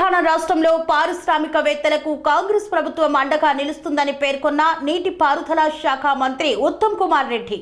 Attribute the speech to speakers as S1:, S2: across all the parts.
S1: తెలంగాణ రాష్ట్రంలో పారిశ్రామికవేత్తలకు కాంగ్రెస్ ప్రభుత్వం అండగా నిలుస్తుందని పేర్కొన్న నీటిపారుదల శాఖ మంత్రి ఉత్తమ్ కుమార్ రెడ్డి.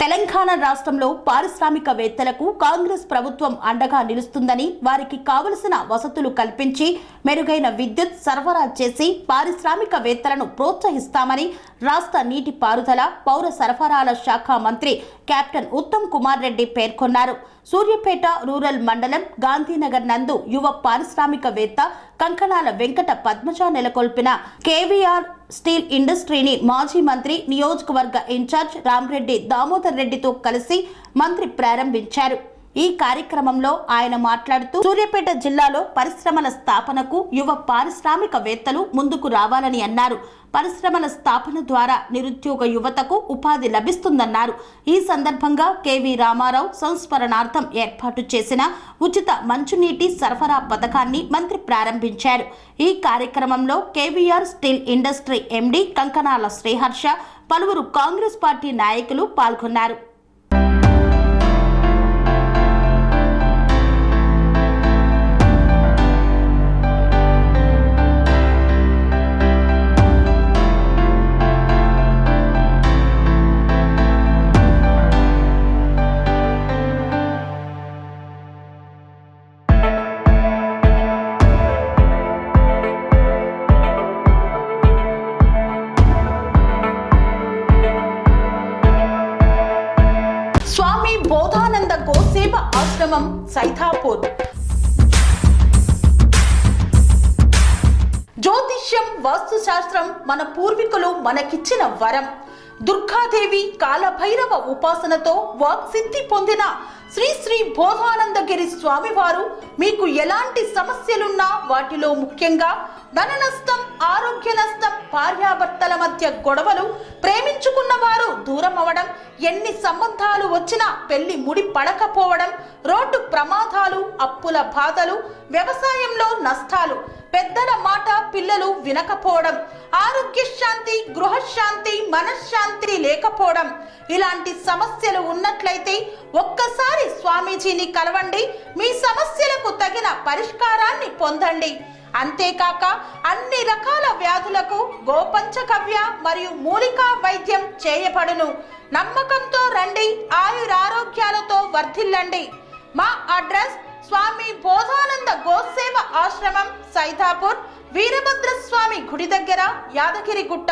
S1: తెలంగాణ రాష్ట్రంలో పారిశ్రామికవేత్తలకు కాంగ్రెస్ ప్రభుత్వం అండగా నిలుస్తుందని, వారికి కావలసిన వసతులు కల్పించి మెరుగైన విద్యుత్ సరఫరా చేసి పారిశ్రామికవేత్తలను ప్రోత్సహిస్తామని రాష్ట్ర నీటిపారుదల పౌర సరఫరాల శాఖ మంత్రి కెప్టెన్ ఉత్తమ్ కుమార్ రెడ్డి పేర్కొన్నారు. సూర్యాపేట రూరల్ మండలం గాంధీనగర్ నందు యువ పారిశ్రామికవేత్త కంకణాల వెంకట పద్మజ నెలకొల్పిన కేవీఆర్ స్టీల్ ఇండస్ట్రీని మాజీ మంత్రి నియోజకవర్గ ఇన్ఛార్జ్ రామరెడ్డి దామోదర్ రెడ్డితో కలిసి మంత్రి ప్రారంభించారు. ఈ కార్యక్రమంలో ఆయన మాట్లాడుతూ సూర్యాపేట జిల్లాలో పరిశ్రమల స్థాపనకు యువ పారిశ్రామికవేత్తలు ముందుకు రావాలని అన్నారు. పరిశ్రమల స్థాపన ద్వారా నిరుద్యోగ యువతకు ఉపాధి లభిస్తుందన్నారు. ఈ సందర్భంగా కేవీ రామారావు సంస్మరణార్థం ఏర్పాటు చేసిన ఉచిత మంచినీటి సరఫరా పథకాన్ని మంత్రి ప్రారంభించారు. ఈ కార్యక్రమంలో KVR steel industry MD Kankanala Sriharsha, పలువురు కాంగ్రెస్ పార్టీ నాయకులు పాల్గొన్నారు. స్వామి బోధానంద గోసేవ ఆశ్రమం సైథాపూర్. జ్యోతిష్యం, వాస్తుశాస్త్రం మన పూర్వీకులు మనకిచ్చిన వరం. దుర్గాదేవి, కాలభైరవ ఉపాసనతో వాక్సిద్ధి పొందిన శ్రీ శ్రీ బోధానందగిరి స్వామివారు మీకు ఎలాంటి సమస్యలున్నా, వాటిలో ముఖ్యంగా ధన నష్టం, ఆరోగ్య నష్టం, భార్యాభర్తల మధ్య గొడవలు, ప్రేమించుకున్న వారు దూరం అవడం, ఎన్ని సంబంధాలు వచ్చినా పెళ్లి ముడి పడకపోవడం, రోడ్డు ప్రమాదాలు, అప్పుల బాధలు, వ్యవసాయంలో నష్టాలు, పెద్దల మాట పిల్లలు వినకపోవడం, ఆరోగ్య శాంతి, గృహశాంతి, మనశ్శాంతి లేకపోవడం, ఇలాంటి సమస్యలు ఉన్నట్లయితే ఒక్కసారి స్వామీజీని కలవండి. మీ సమస్యలకు తగిన పరిష్కారాన్ని పొందండి. అంతేకాక అన్ని రకాల వ్యాధులకు గోపంచగవ్య మరియు మూలికా వైద్యం చేయబడును. నమ్మకంతో రండి, ఆయురారోగ్యాలతో వర్ధిల్లండి. మా అడ్రస్ స్వామి బోధానంద గోసేవ ఆశ్రమం, సైథాపూర్, వీరభద్రస్వామి గుడి దగ్గర, యాదగిరిగుట్ట.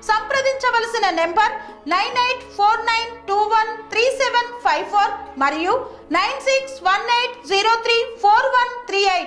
S1: సంప్రదించవలసిన నెంబర్ 9849213754 మరియు 9618034138.